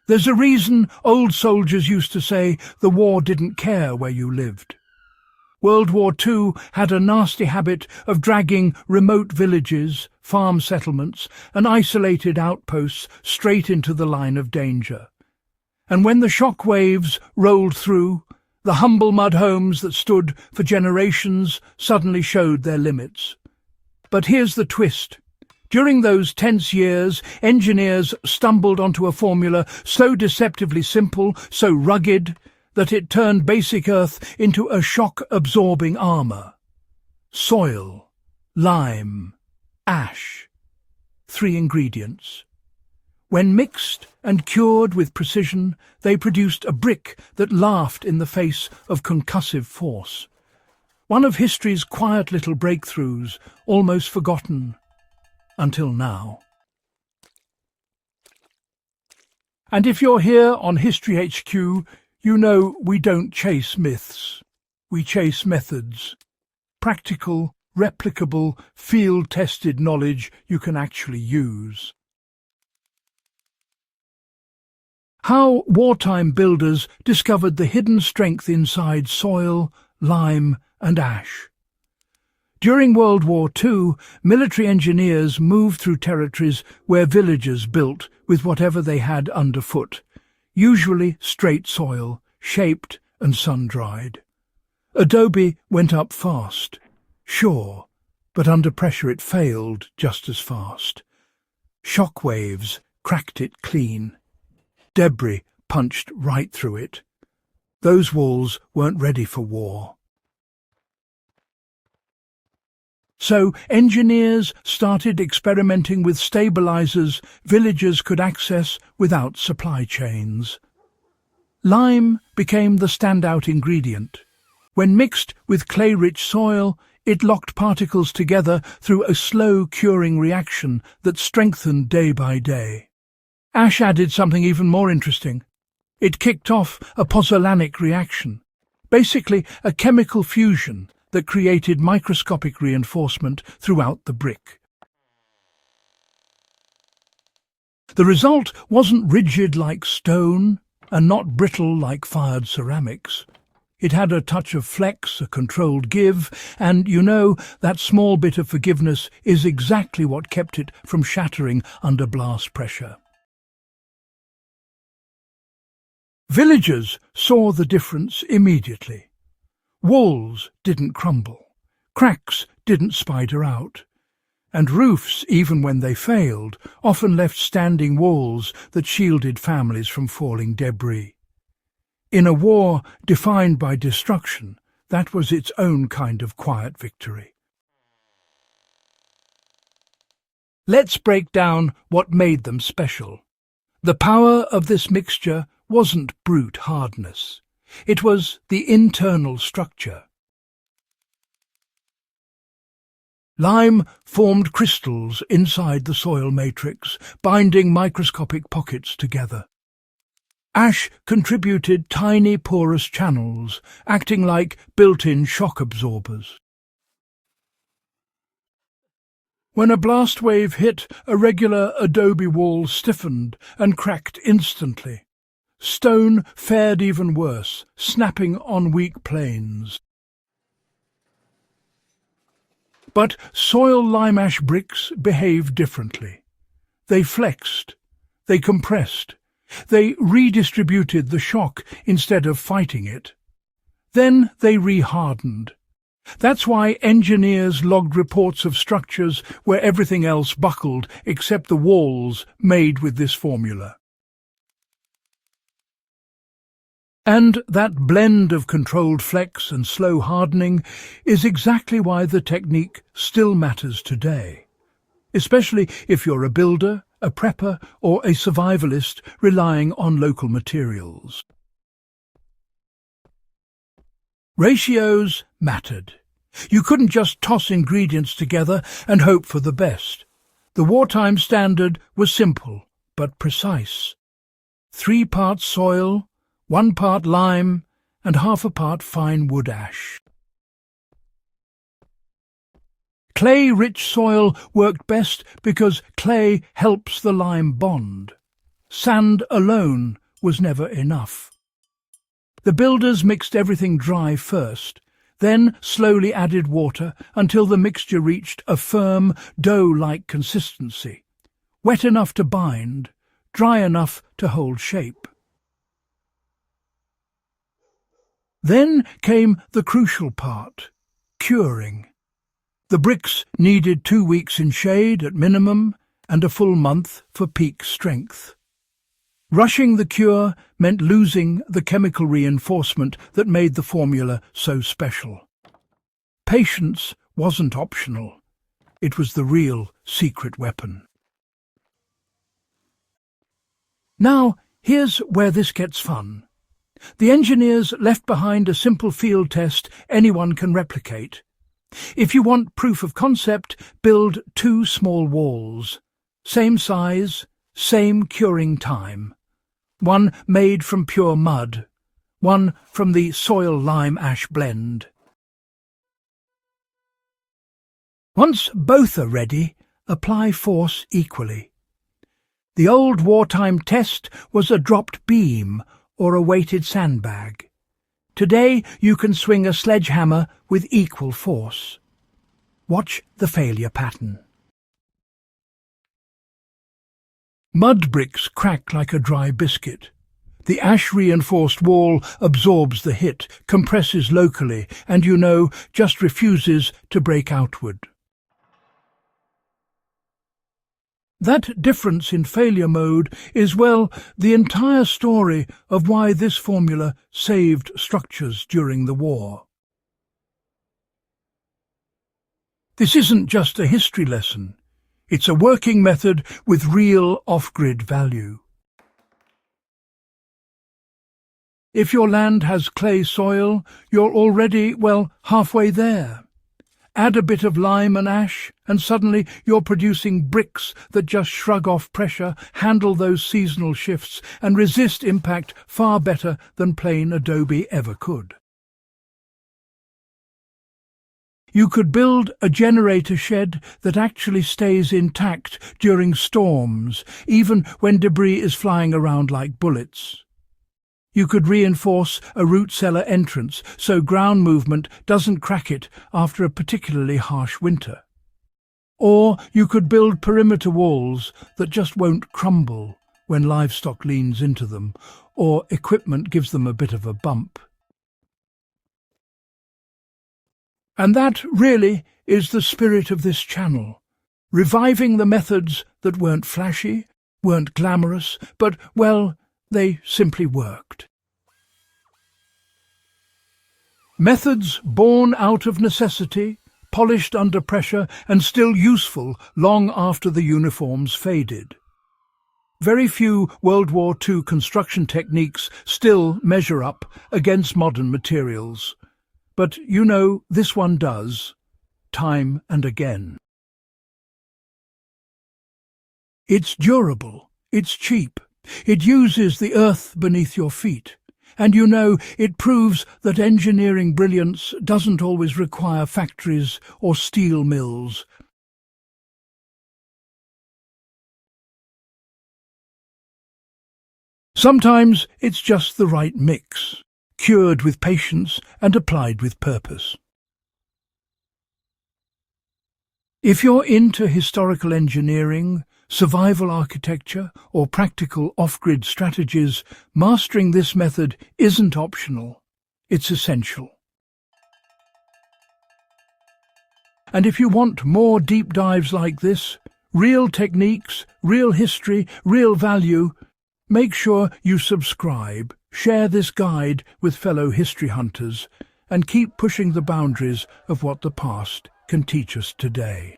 There's a reason old soldiers used to say the war didn't care where you lived. World War II had a nasty habit of dragging remote villages, farm settlements, and isolated outposts straight into the line of danger. And when the shock waves rolled through, the humble mud homes that stood for generations suddenly showed their limits. But here's the twist. During those tense years, engineers stumbled onto a formula so deceptively simple, so rugged, that it turned basic earth into a shock-absorbing armour. Soil, lime, ash. 3 ingredients. When mixed and cured with precision, they produced a brick that laughed in the face of concussive force. One of history's quiet little breakthroughs, almost forgotten until now. And if you're here on HistoryHQ, you know we don't chase myths. We chase methods. Practical, replicable, field-tested knowledge you can actually use. How wartime builders discovered the hidden strength inside soil, lime and ash. During World War II, military engineers moved through territories where villagers built with whatever they had underfoot, usually straight soil, shaped and sun-dried. Adobe went up fast, sure, but under pressure it failed just as fast. Shock waves cracked it clean. Debris punched right through it. Those walls weren't ready for war. So engineers started experimenting with stabilizers villagers could access without supply chains. Lime became the standout ingredient. When mixed with clay-rich soil, it locked particles together through a slow curing reaction that strengthened day by day. Ash added something even more interesting. It kicked off a pozzolanic reaction, basically a chemical fusion that created microscopic reinforcement throughout the brick. The result wasn't rigid like stone and not brittle like fired ceramics. It had a touch of flex, a controlled give, and, you know, that small bit of forgiveness is exactly what kept it from shattering under blast pressure. Villagers saw the difference immediately. Walls didn't crumble, cracks didn't spider out, and roofs, even when they failed, often left standing walls that shielded families from falling debris. In a war defined by destruction, that was its own kind of quiet victory. Let's break down what made them special. The power of this mixture wasn't brute hardness. It was the internal structure. Lime formed crystals inside the soil matrix, binding microscopic pockets together. Ash contributed tiny porous channels, acting like built-in shock absorbers. When a blast wave hit, a regular adobe wall stiffened and cracked instantly. Stone fared even worse, snapping on weak planes. But soil lime ash bricks behaved differently. They flexed, they compressed, they redistributed the shock instead of fighting it. Then they re-hardened. That's why engineers logged reports of structures where everything else buckled except the walls made with this formula. And that blend of controlled flex and slow hardening is exactly why the technique still matters today, especially if you're a builder, a prepper, or a survivalist relying on local materials. Ratios mattered. You couldn't just toss ingredients together and hope for the best. The wartime standard was simple but precise. 3 parts soil, 1 part lime, and half a part fine wood ash. Clay-rich soil worked best because clay helps the lime bond. sand alone was never enough. The builders mixed everything dry first, then slowly added water until the mixture reached a firm, dough-like consistency, wet enough to bind, dry enough to hold shape. Then came the crucial part, curing. The bricks needed 2 weeks in shade at minimum and a full month for peak strength. Rushing the cure meant losing the chemical reinforcement that made the formula so special. Patience wasn't optional. It was the real secret weapon. Now, here's where this gets fun. The engineers left behind a simple field test anyone can replicate. If you want proof of concept, build 2 small walls. Same size, same curing time. One made from pure mud, one from the soil-lime-ash blend. Once both are ready, apply force equally. The old wartime test was a dropped beam or a weighted sandbag. Today you can swing a sledgehammer with equal force. Watch the failure pattern. Mud bricks crack like a dry biscuit. The ash-reinforced wall absorbs the hit, compresses locally, and just refuses to break outward. That difference in failure mode is, the entire story of why this formula saved structures during the war. This isn't just a history lesson. It's a working method with real off-grid value. If your land has clay soil, you're already, halfway there. Add a bit of lime and ash, and suddenly you're producing bricks that just shrug off pressure, handle those seasonal shifts, and resist impact far better than plain adobe ever could. You could build a generator shed that actually stays intact during storms, even when debris is flying around like bullets. You could reinforce a root cellar entrance so ground movement doesn't crack it after a particularly harsh winter. Or you could build perimeter walls that just won't crumble when livestock leans into them, or equipment gives them a bit of a bump. And that really is the spirit of this channel, reviving the methods that weren't flashy, weren't glamorous, but, they simply worked. Methods born out of necessity, polished under pressure, and still useful long after the uniforms faded. Very few World War II construction techniques still measure up against modern materials. But this one does, time and again. It's durable, it's cheap, it uses the earth beneath your feet, and it proves that engineering brilliance doesn't always require factories or steel mills. Sometimes it's just the right mix, cured with patience and applied with purpose. If you're into historical engineering, survival architecture, or practical off-grid strategies, mastering this method isn't optional, it's essential. And if you want more deep dives like this, real techniques, real history, real value, make sure you subscribe, share this guide with fellow history hunters, and keep pushing the boundaries of what the past can teach us today.